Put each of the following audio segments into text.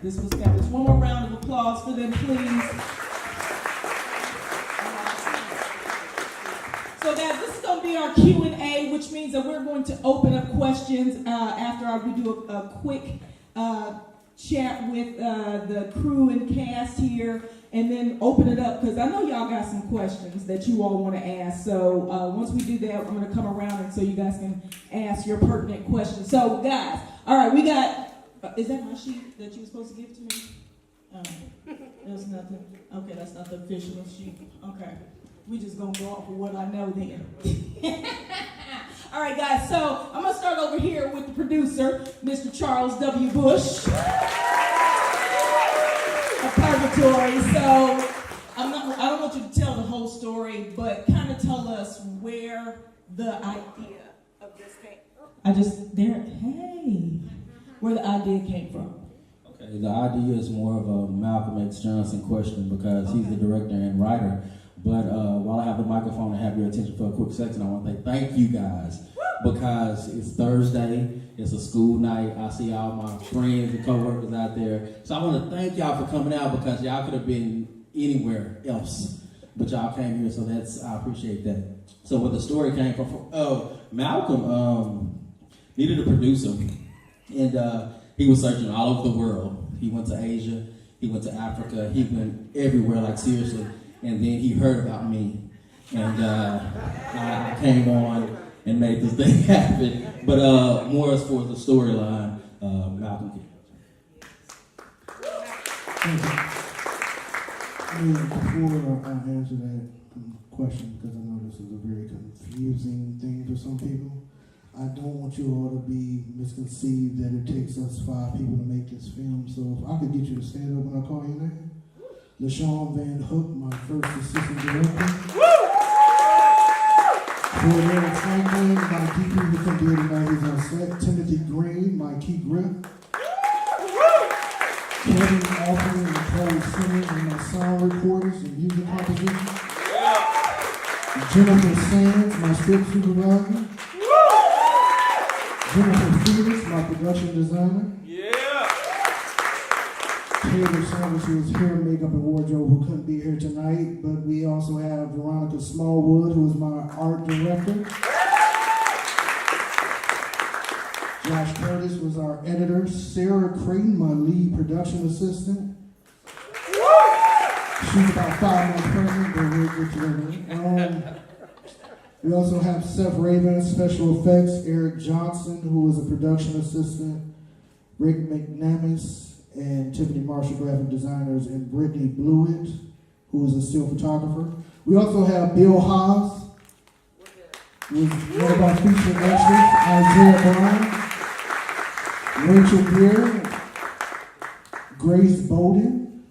This was fabulous. One more round of applause for them, please. So guys, this is going to be our Q&A, which means that we're going to open up questions after we do a quick chat with the crew and cast here, and then open it up, because I know y'all got some questions that you all want to ask. So once we do that, I'm going to come around and so you guys can ask your pertinent questions. So guys, all right, we got, is that my sheet that you were supposed to give to me? That's nothing. Okay, that's not the official sheet. Okay. We just gonna go off of what I know then. All right, guys, so I'm gonna start over here with the producer, Mr. Charles W. Bush of Purgatory. So I don't want you to tell the whole story, but kind of tell us where the idea of this came where the idea came from. Okay, the idea is more of a Malcolm X Johnson question, because he's the director and writer. But while I have the microphone and have your attention for a quick second, I want to say thank you guys, because it's Thursday, it's a school night. I see all my friends and coworkers out there. So I want to thank y'all for coming out, because y'all could have been anywhere else, but y'all came here, so I appreciate that. So where the story came from, Malcolm needed a producer, and he was searching all over the world. He went to Asia, he went to Africa, he went everywhere, like seriously. And then he heard about me, and I came on and made this thing happen. But more as for the storyline, Malcolm. Before I answer that question, because I know this is a very confusing thing for some people, I don't want you all to be misconceived that it takes us 5 people to make this film. So if I could get you to stand up when I call your name. LaShawn Van Hook, my first assistant director. Cordell Franklin, my DP who couldn't be here tonight, he's on set. Timothy Green, my key grip. Kevin Alfred and Nicole Simmons, and my sound recorders and music composition. Jennifer Sands, my script supervisor. Jennifer Felix, my production designer. Taylor Sanders, who is hair, makeup, and wardrobe, who couldn't be here tonight. But we also have Veronica Smallwood, who is my art director. Josh Curtis was our editor. Sarah Creighton, my lead production assistant. She's about 5 months pregnant, but we'll get to her. We also have Seth Raven, special effects. Eric Johnson, who is a production assistant. Rick McNamis, and Tiffany Marshall, graphic designers, and Brittany Blewett, who is a still photographer. We also have Bill Haas, who is one of our featured extras, Isaiah Brown, Rachel Greer, Grace Bowden,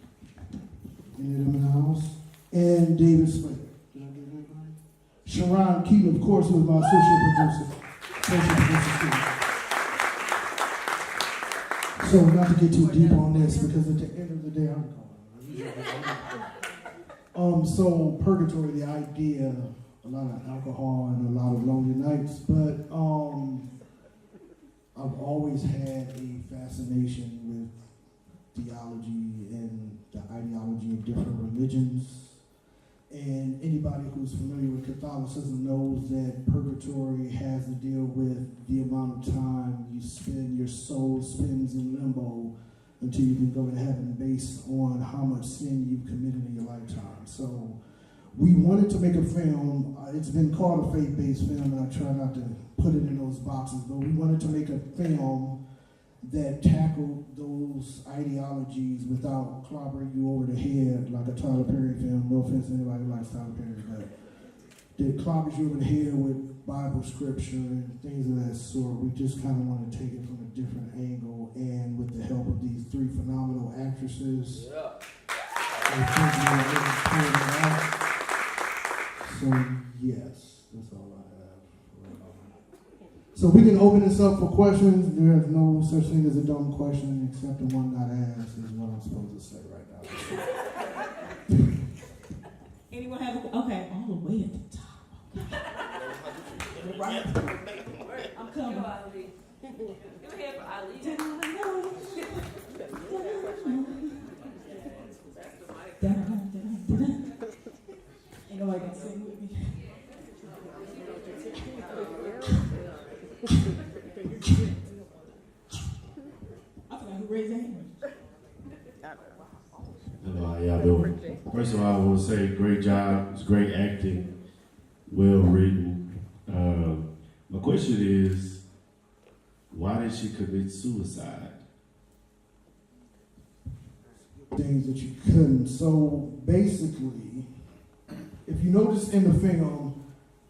any of them in the house, and David Slater. Did I get that right? Sharon Keaton, of course, who is my associate producer. So not to get too deep on this, because at the end of the day, so Purgatory, the idea, a lot of alcohol and a lot of lonely nights, but I've always had a fascination with theology and the ideology of different religions. And anybody who's familiar with Catholicism knows that purgatory has to deal with the amount of time you spend, your soul spends in limbo until you can go to heaven based on how much sin you've committed in your lifetime. So we wanted to make a film. It's been called a faith-based film, and I try not to put it in those boxes, but we wanted to make a film that tackled those ideologies without clobbering you over the head like a Tyler Perry film. No offense to anybody who likes Tyler Perry, but that clobbers you over the head with Bible scripture and things of that sort. We just kind of want to take it from a different angle, and with the help of these 3 phenomenal actresses. So yes, that's all I have. So we can open this up for questions. There is no such thing as a dumb question, except the one not asked is what I'm supposed to say right now. Anyone have a, okay, all the way at the top. Okay. Right. I'm coming. Go ahead for Ali. Ain't nobody gonna sing with me. I forgot who raised their hand. Hello, how y'all doing? First of all, I want to say great job. It's great acting, well written. My question is, why did she commit suicide? Things that you couldn't. So basically, if you notice in the film,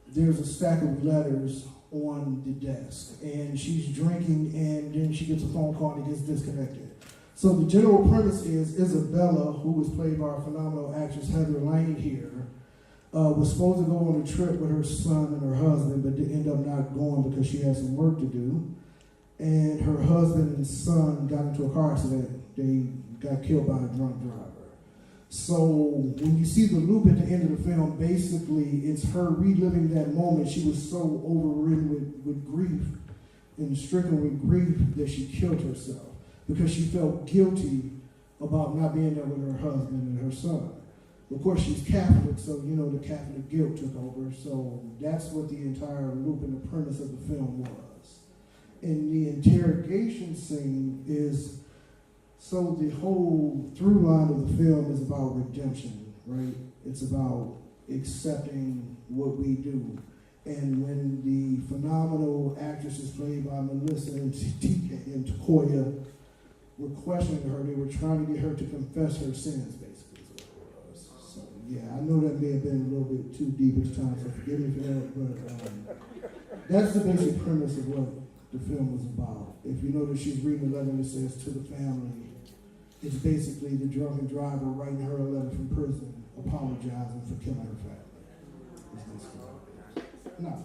there's a stack of letters on the desk, and she's drinking, and then she gets a phone call and it gets disconnected. So the general premise is Isabella, who was played by our phenomenal actress Heather Lane here, was supposed to go on a trip with her son and her husband, but did end up not going because she had some work to do. And her husband and son got into a car accident. They got killed by a drunk driver. So when you see the loop at the end of the film, basically it's her reliving that moment. She was so overridden with grief and stricken with grief that she killed herself because she felt guilty about not being there with her husband and her son. Of course, she's Catholic, so you know the Catholic guilt took over. So that's what the entire loop and the premise of the film was. And the interrogation scene is, so the whole through line of the film is about redemption, right? It's about accepting what we do. And when the phenomenal actresses played by Melissa and TK and Takoya were questioning her, they were trying to get her to confess her sins, basically, is what it was. So, yeah, I know that may have been a little bit too deep at the time, so forgive me for that, but that's the basic premise of what the film was about. If you notice, she's reading a letter that says to the family. It's basically the drunken driver writing her a letter from prison, apologizing for killing her family. No.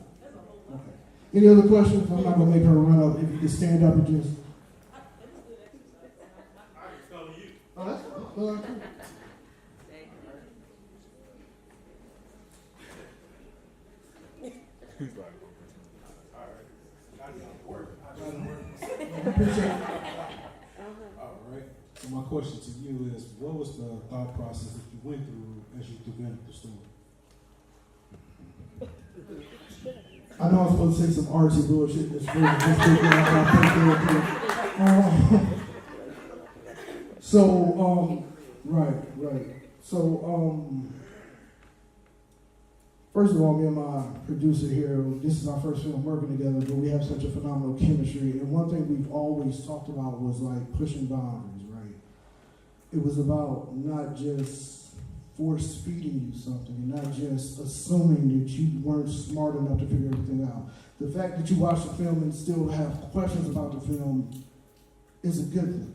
Okay. Any other questions? I'm not gonna make her run up. If you can stand up and just. Oh, that's cool. All right. So my question to you is, what was the thought process that you went through as you developed the story? I know I'm supposed to say some artsy bullshit. This right. So, first of all, me and my producer here, this is our first film working together, but we have such a phenomenal chemistry. And one thing we've always talked about was like pushing boundaries, right? It was about not just force feeding you something, not just assuming that you weren't smart enough to figure everything out. The fact that you watch the film and still have questions about the film is a good thing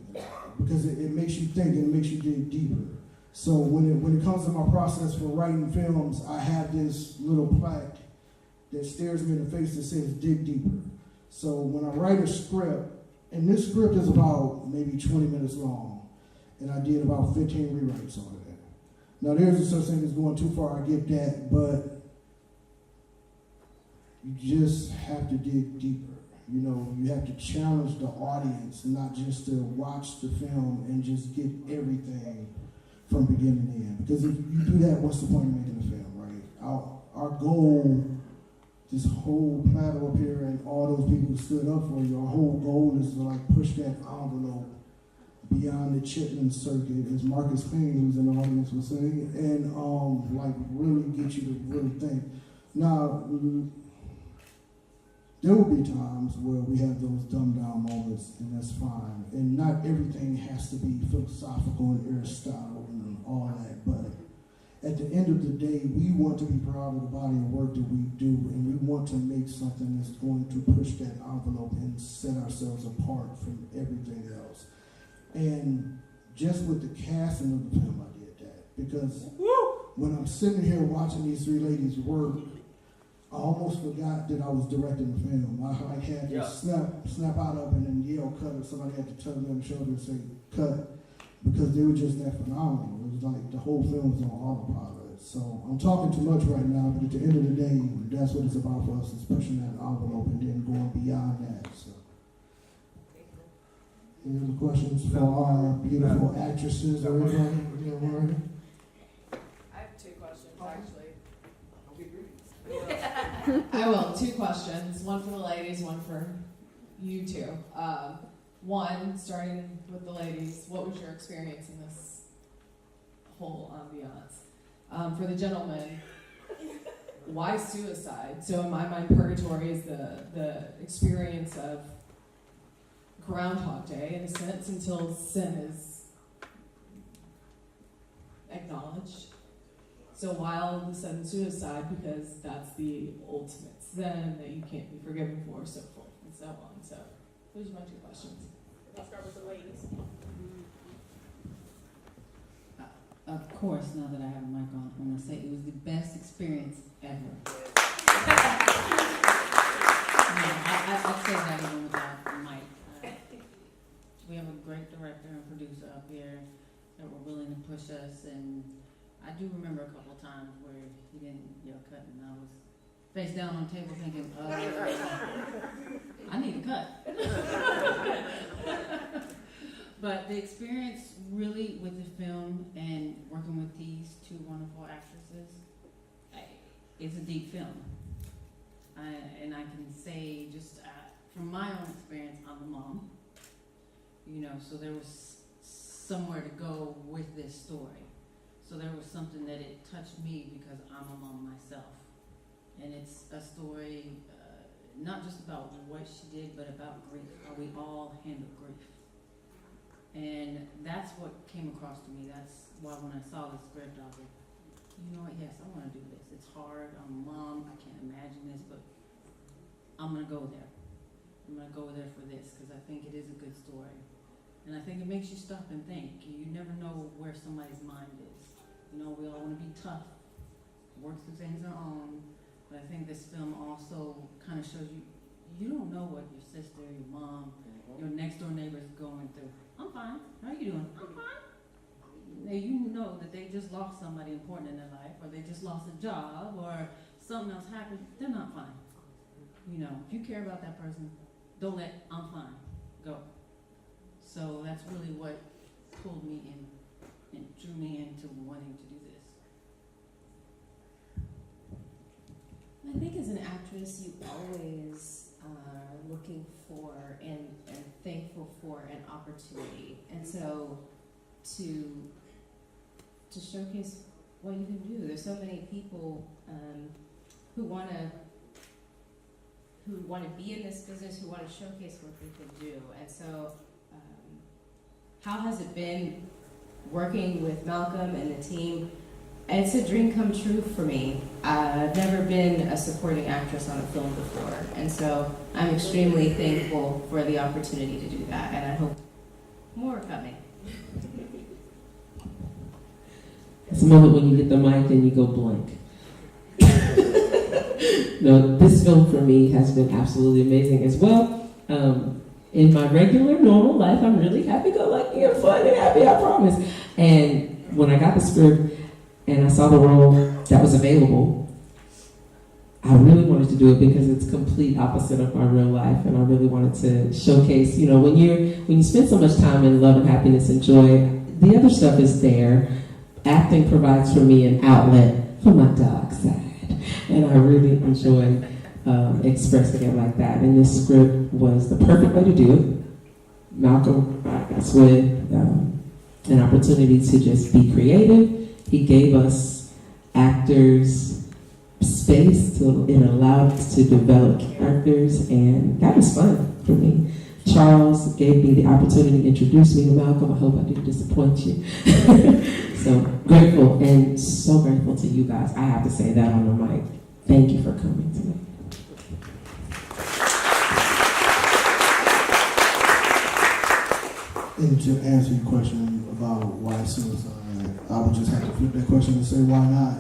because it makes you think and it makes you dig deeper. So when it comes to my process for writing films, I have this little plaque that stares me in the face that says dig deeper. So when I write a script, and this script is about maybe 20 minutes long, and I did about 15 rewrites on it. Now there's a such thing as going too far, I get that, but you just have to dig deeper. You know, you have to challenge the audience, not just to watch the film and just get everything from beginning to end. Because if you do that, what's the point of making a film, right? Our goal, this whole plateau up here and all those people who stood up for you, our whole goal is to like push that envelope beyond the Chitlin circuit, as Marcus Payne, who's in the audience, was saying, and like really get you to really think. Now, there will be times where we have those dumbed down moments, and that's fine. And not everything has to be philosophical and Aristotle and all that, but at the end of the day, we want to be proud of the body of work that we do, and we want to make something that's going to push that envelope and set ourselves apart from everything else. And just with the casting of the film, I did that. Because when I'm sitting here watching these three ladies work, I almost forgot that I was directing the film. I like had to snap out of it and yell cut, or somebody had to tell me on the shoulder and say cut, because they were just that phenomenal. It was like the whole film was on autopilot. So I'm talking too much right now, but at the end of the day, that's what it's about for us, is pushing that envelope and then going beyond that. So. Any other questions for our beautiful actresses or anybody? Yeah, Maria? I have two questions, actually. I will. Two questions. One for the ladies, one for you two. One, starting with the ladies, what was your experience in this whole ambiance? For the gentlemen, why suicide? So in my mind, purgatory is the experience of Groundhog Day, in a sense, until sin is acknowledged. So why all of a sudden suicide? Because that's the ultimate sin that you can't be forgiven for, so forth and so on. So those are my two questions. I'll start with the ladies. Of course, now that I have a mic on, I'm going to say it was the best experience ever. I'd say that even without the mic. We have a great director and producer up here that were willing to push us, and I do remember a couple of times where he didn't yell cut, and I was face down on the table thinking, I need a cut. But the experience really with the film and working with these two wonderful actresses, it's a deep film. And I can say just from my own experience, I'm a mom. You know, so there was somewhere to go with this story. So there was something that it touched me because I'm a mom myself. And it's a story not just about what she did, but about grief, how we all handle grief. And that's what came across to me. That's why when I saw the script, I was like, you know what, yes, I want to do this. It's hard, I'm a mom, I can't imagine this, but I'm going to go there. I'm going to go there for this because I think it is a good story. And I think it makes you stop and think. You never know where somebody's mind is. You know, we all want to be tough, work through things on our own, but I think this film also kind of shows you, you don't know what your sister, your mom, your next door neighbor is going through. I'm fine. How are you doing? I'm fine. Now, you know that they just lost somebody important in their life, or they just lost a job, or something else happened. They're not fine. You know, if you care about that person, don't let I'm fine go. So that's really what pulled me in and drew me into wanting to do this. I think as an actress, you always are looking for and thankful for an opportunity. And so to showcase what you can do. There's so many people who want to be in this business, who want to showcase what they can do. And so how has it been working with Malcolm and the team? It's a dream come true for me. I've never been a supporting actress on a film before, and so I'm extremely thankful for the opportunity to do that, and I hope more are coming. It's a moment when you get the mic and you go blank. No, this film for me has been absolutely amazing as well. In my regular, normal life, I'm really happy-go-lucky and fun and happy, I promise. And when I got the script and I saw the role that was available, I really wanted to do it because it's complete opposite of my real life, and I really wanted to showcase, you know, when you spend so much time in love and happiness and joy, the other stuff is there. Acting provides for me an outlet for my dark side, and I really enjoy expressing it like that. And this script was the perfect way to do it. Malcolm was with an opportunity to just be creative. He gave us actors space to, it allowed us to develop characters, and that was fun for me. Charles gave me the opportunity to introduce me to Malcolm. I hope I didn't disappoint you. So grateful, and so grateful to you guys. I have to say that on the mic. Thank you for coming tonight. And to answer your question about why suicide, I would just have to flip that question and say, why not?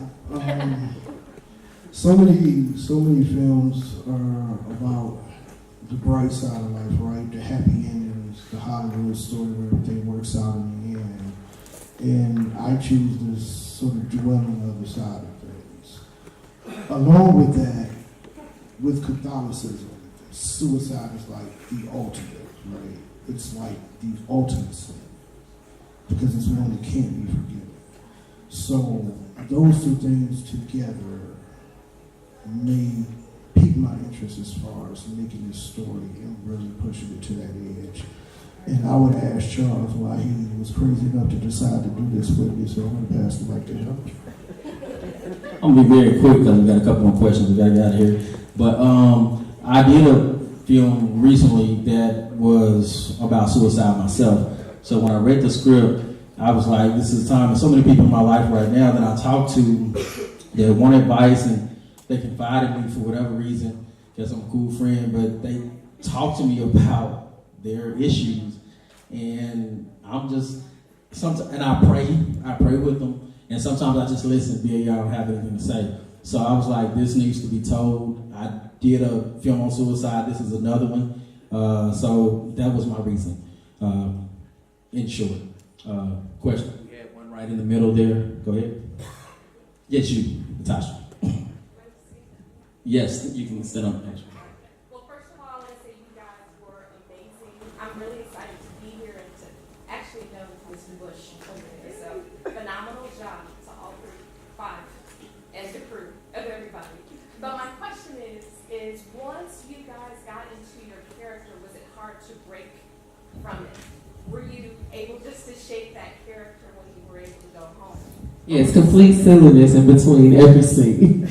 So many films are about the bright side of life, right? The happy endings, the Hollywood story where everything works out in the end. And I choose this sort of dwell on the other side of things. Along with that, with Catholicism, suicide is like the ultimate. right? It's like the ultimate sin because it's one that can't be forgiven. So those two things together may pique my interest as far as making this story and really pushing it to that edge. And I would ask Charles why he was crazy enough to decide to do this with me, so I'm going to pass the mic to him. I'm gonna be very quick because we got a couple more questions we gotta get out of here. But I did a film recently that was about suicide myself. So when I read the script, I was like, this is time. There's so many people in my life right now that I talk to that want advice and they confide in me for whatever reason because I'm a cool friend, but they talk to me about their issues. And I'm just, and I pray with them. And sometimes I just listen, I don't have anything to say. So I was like, this needs to be told. I did a film on suicide. This is another one. So that was my reason, in short. Question? We had one right in the middle there. Go ahead. Yes, you, Natasha. Yes, you can sit on the bench. Well, first of all, I want to say you guys were amazing. I'm really excited to be here and to actually know Mr. Bush over there. So, phenomenal job to all five and the crew of everybody. But my question is once you guys got into your character, was it hard to break from it? Were you able just to shape that character when you were able to go home? Yes, complete silliness in between every scene.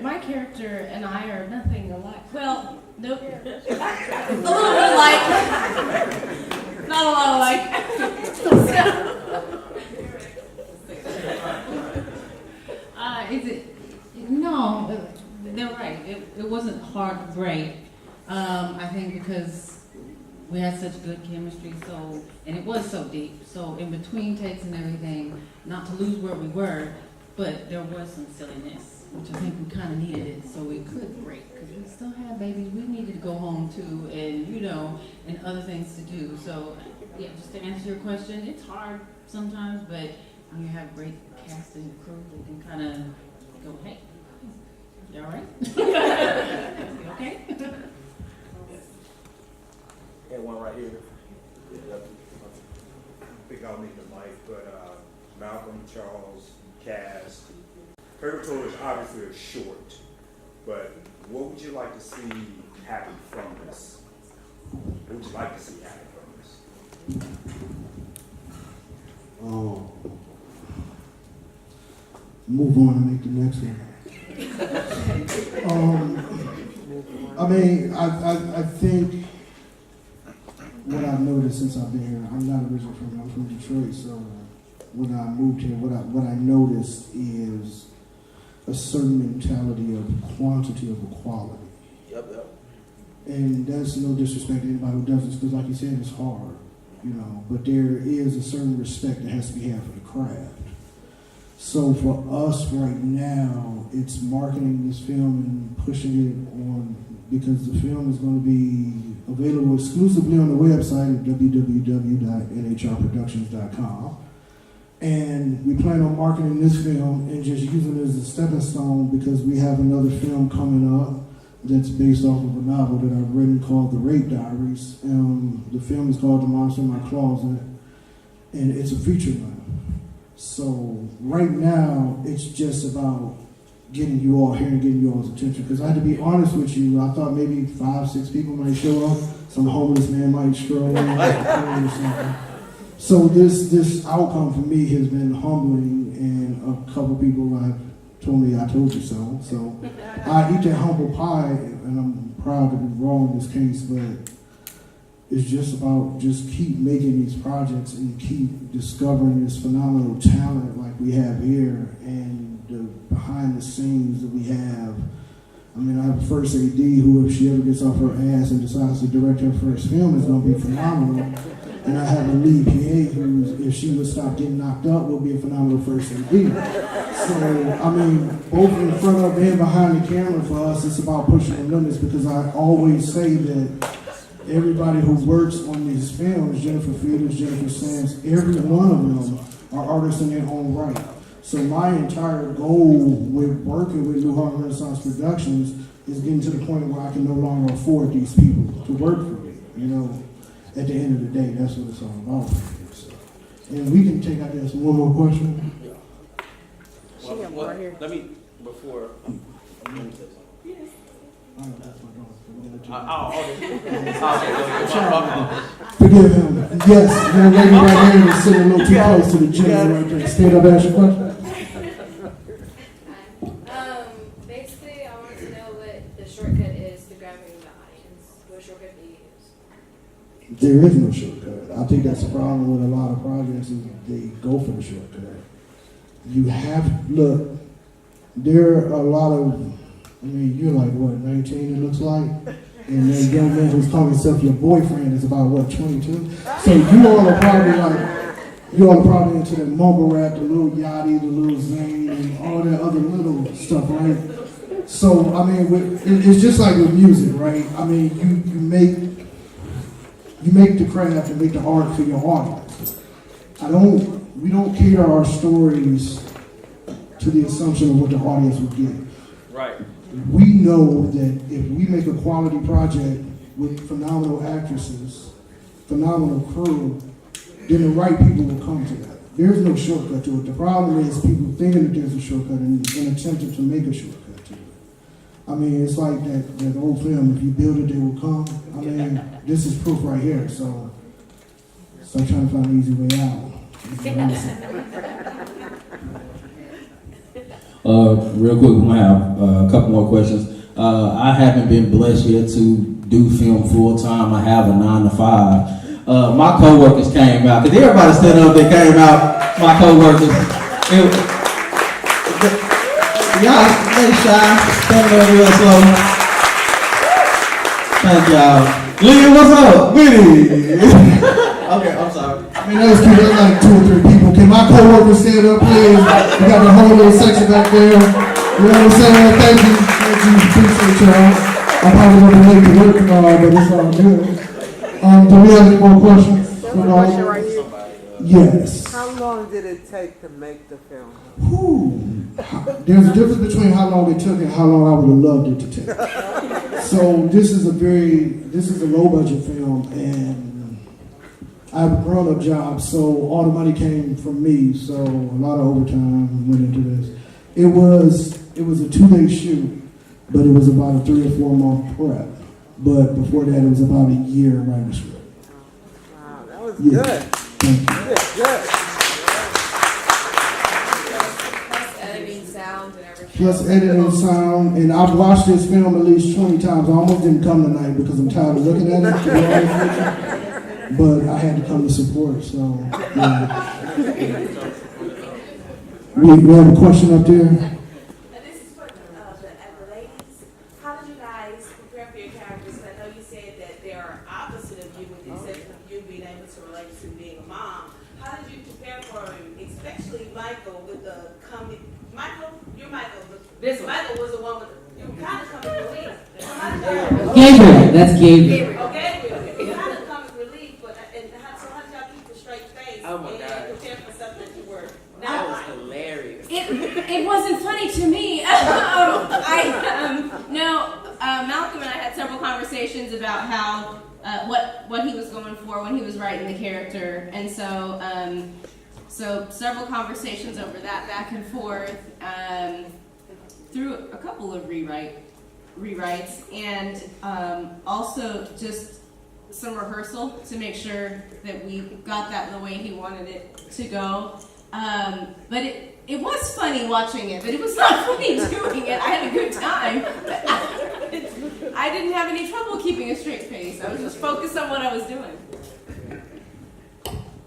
My character and I are nothing alike. Well, nope. A little bit alike. Not a lot alike. No, they're right. It wasn't hard to break. I think because we had such good chemistry, and it was so deep. So in between takes and everything, not to lose where we were, but there was some silliness, which I think we kind of needed it so we could break, because we still had babies we needed to go home to, and and other things to do. So yeah, just to answer your question, it's hard sometimes, but when you have great cast and crew, you can kind of go, hey, you all right? You okay? And one right here. I think I'll need the mic, but Malcolm, Charles, Cass. Purgatory is obviously a short, but what would you like to see happen from this? What would you like to see happen from this? Move on and make the next one. I mean, I think what I've noticed since I've been here, I'm not originally I'm from Detroit, so when I moved here, what I noticed is a certain mentality of quantity over quality. Yep. And that's no disrespect to anybody who does this, because like you said, it's hard, but there is a certain respect that has to be had for the craft. So for us right now, it's marketing this film and pushing it on, because the film is going to be available exclusively on the website at www.nhrproductions.com. And we plan on marketing this film and just using it as a stepping stone, because we have another film coming up that's based off of a novel that I've written called The Rape Diaries. The film is called The Monster in My Closet, and it's a feature length. So right now, it's just about getting you all here and getting you all's attention. Because I had to be honest with you, I thought maybe 5-6 people might show up. Some homeless man might stroll in or something. So this outcome for me has been humbling, and a couple people have told me I told you so. So I eat that humble pie, and I'm proud to be wrong in this case, but it's just about just keep making these projects and keep discovering this phenomenal talent like we have here, and the behind the scenes that we have. I mean, I have a first AD who, if she ever gets off her ass and decides to direct her first film, is going to be phenomenal. And I have a lead PA who, if she would stop getting knocked up, will be a phenomenal first AD. So, I mean, both in front of and behind the camera for us, it's about pushing the limits, because I always say that everybody who works on these films, Jennifer Fields, Jennifer Sands, every one of them are artists in their own right. So my entire goal with working with New Harlem Renaissance Productions it's getting to the point where I can no longer afford these people to work for me. You know, at the end of the day, that's what it's all about. So. And we can take, I guess, one more question. Let me, before. Forgive him. Yes, young lady right here is sitting a little too close to the gym right there. Stand up, ask your question. Basically, I wanted to know what the shortcut is to grabbing the audience. What shortcut do you use? There is no shortcut. I think that's the problem with a lot of projects is they go for the shortcut. You have, look, there are a lot of, I mean, you're like, what, 19 it looks like? And that young man who's calling himself your boyfriend is about, what, 22? So you all are probably into the mumble rap, the Lil Yachty, the Lil Zane, and all that other little stuff, right? So, I mean, it's just like with music, right? I mean, you make the craft and make the art for your audience. We don't cater our stories to the assumption of what the audience will get. Right. We know that if we make a quality project with phenomenal actresses, phenomenal crew, then the right people will come to that. There's no shortcut to it. The problem is people thinking that there's a shortcut and attempting to make a shortcut to it. I mean, it's like that old film, if you build it, they will come. I mean, this is proof right here, so start trying to find an easy way out. Real quick, we might have a couple more questions. I haven't been blessed yet to do film full time. I have a 9 to 5. My coworkers came out, because everybody stood up, they came out, my coworkers. Y'all, they shy, stand over real slow. Thank y'all. Lee, what's up? Goody. Okay, I'm sorry. I mean, that was cute. There's like 2 or 3 people. Can my coworkers stand up, please? We got the whole little section back there. You know what I'm saying? Thank you. Appreciate y'all. I'm probably going to be late to work tomorrow, but it's all good. Do we have any more questions? Question right here. Yes. How long did it take to make the film? There's a difference between how long it took and how long I would have loved it to take. So this is a low budget film, and I have a grown-up job, so all the money came from me, so a lot of overtime went into this. It was a 2-day shoot, but it was about a 3 or 4 month prep. But before that, it was about a year writing the script. Wow, that was good. Thank you. Good. Plus editing, sound, and everything. Plus editing, sound, and I've watched this film at least 20 times. I almost didn't come tonight because I'm tired of looking at it, to be honest with you. But I had to come to support, so yeah. We have a question up there. This is for the ladies. How did you guys prepare for your characters? And I know you said that they are opposite of you, with the exception of you being able to relate to being a mom. How did you prepare for him, especially Michael with the comedy? Michael, you're Michael, but this Michael was the one with the, you kind of comic relief. So how did Gabriel, that's Gabriel. Oh, Gabriel. You kind of comic relief, but how did y'all keep the straight face Oh my God. and prepare for something that you were That not was like? hilarious. It wasn't funny to me. Malcolm and I had several conversations about how what he was going for when he was writing the character, and so several conversations over that back and forth through a couple of rewrites, and also just some rehearsal to make sure that we got that in the way he wanted it to go. But it was funny watching it, but it was not funny doing it. I had a good time. But I didn't have any trouble keeping a straight face. I was just focused on what I was doing.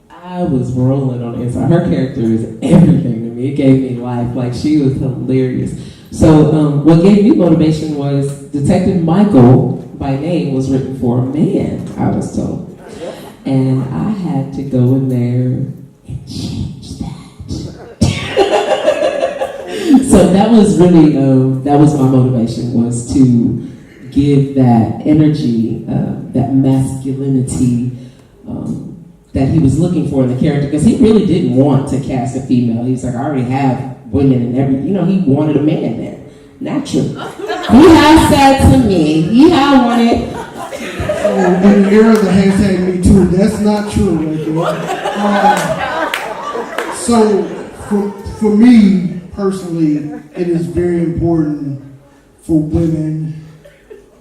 I was rolling on the inside. Her character is everything to me. It gave me life. Like, she was hilarious. So what gave me motivation was Detective Michael, by name, was written for a man, I was told. And I had to go in there and change that. So that was really, that was my motivation, was to give that energy, that masculinity, that he was looking for in the character, because he really didn't want to cast a female. He was like, I already have women and he wanted a man there, naturally. has said to me, he had wanted. In the era of the hashtag Me Too, that's not true right there. So for me personally, it is very important for women,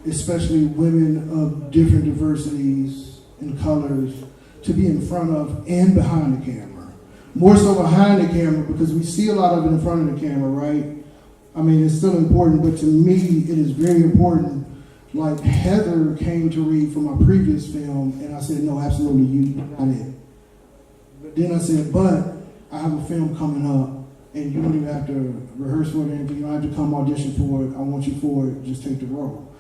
especially women of different diversities and colors, to be in front of and behind the camera. More so behind the camera because we see a lot of it in front of the camera, right? I mean, it's still important, but to me, it is very important. Like Heather came to read for my previous film, and I said, no, absolutely, you got it. But then I said, but I have a film coming up, and you don't even have to rehearse for it or anything. You don't have to come audition for it. I want you for it. Just take the role.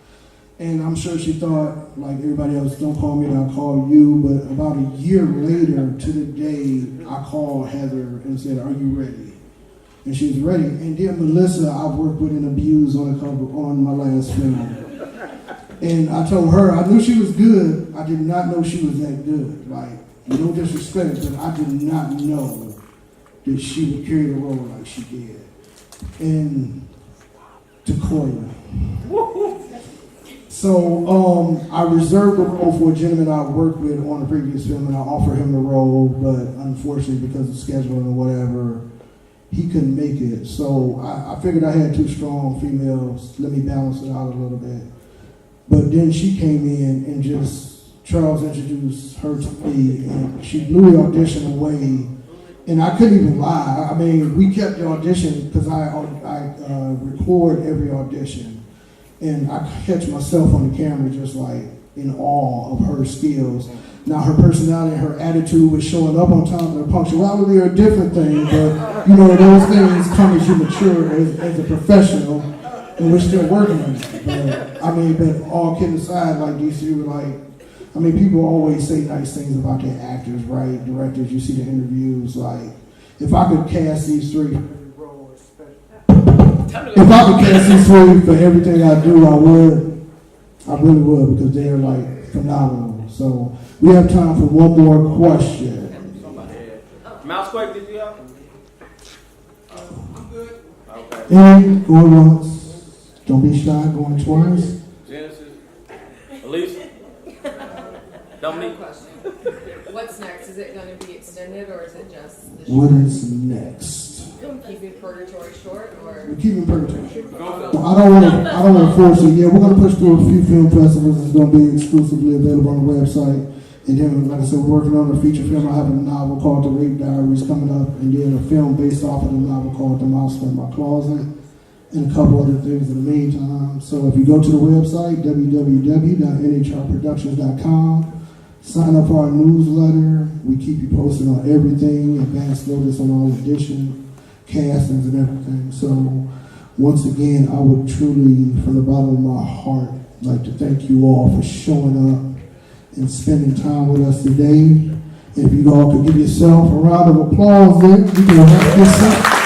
And I'm sure she thought, like everybody else, don't call me, I'll call you. But about a year later to the day, I called Heather and said, are you ready? And she was ready. And then Melissa, I've worked with and abused on my last film. And I told her, I knew she was good. I did not know she was that good. Like, no disrespect, but I did not know that she would carry the role like she did. And Takoya. So I reserved the role for a gentleman I worked with on the previous film, and I offered him the role, but unfortunately, because of scheduling or whatever, he couldn't make it. So I figured I had two strong females. Let me balance it out a little bit. But then she came in and Charles introduced her to me, and she blew the audition away. And I couldn't even lie. I mean, we kept the audition because I record every audition. And I catch myself on the camera just like in awe of her skills. Now her personality and her attitude was showing up on time, and her punctuality are a different thing, but you know, those things come as you mature as a professional, and we're still working on it. But all kidding aside, like DC were like, I mean, people always say nice things about their actors, right? Directors, you see the interviews, like, if I could cast these three for everything I do, I would. I really would, because they're like phenomenal. So we have time for one more question. Mousequake, did you have? I'm good. Okay. And going once. Don't be shy, going twice. Genesis. Elise. Dominique. What's next? Is it going to be extended, or is it just the What is next? Keeping Purgatory short, or We're keeping Purgatory. I don't want to force it. Yeah, we're going to push through a few film festivals. It's going to be exclusively available on the website. And then, like I said, we're working on a feature film. I have a novel called The Rape Diaries coming up, and then a film based off of the novel called The Mouse in My Closet, and a couple other things in the meantime. So if you go to the website, www.nhrproductions.com, sign up for our newsletter. We keep you posted on everything, advance notice on all edition, castings, and everything. So once again, I would truly, from the bottom of my heart, like to thank you all for showing up and spending time with us today. If you all could give yourself a round of applause there, you can wrap this up.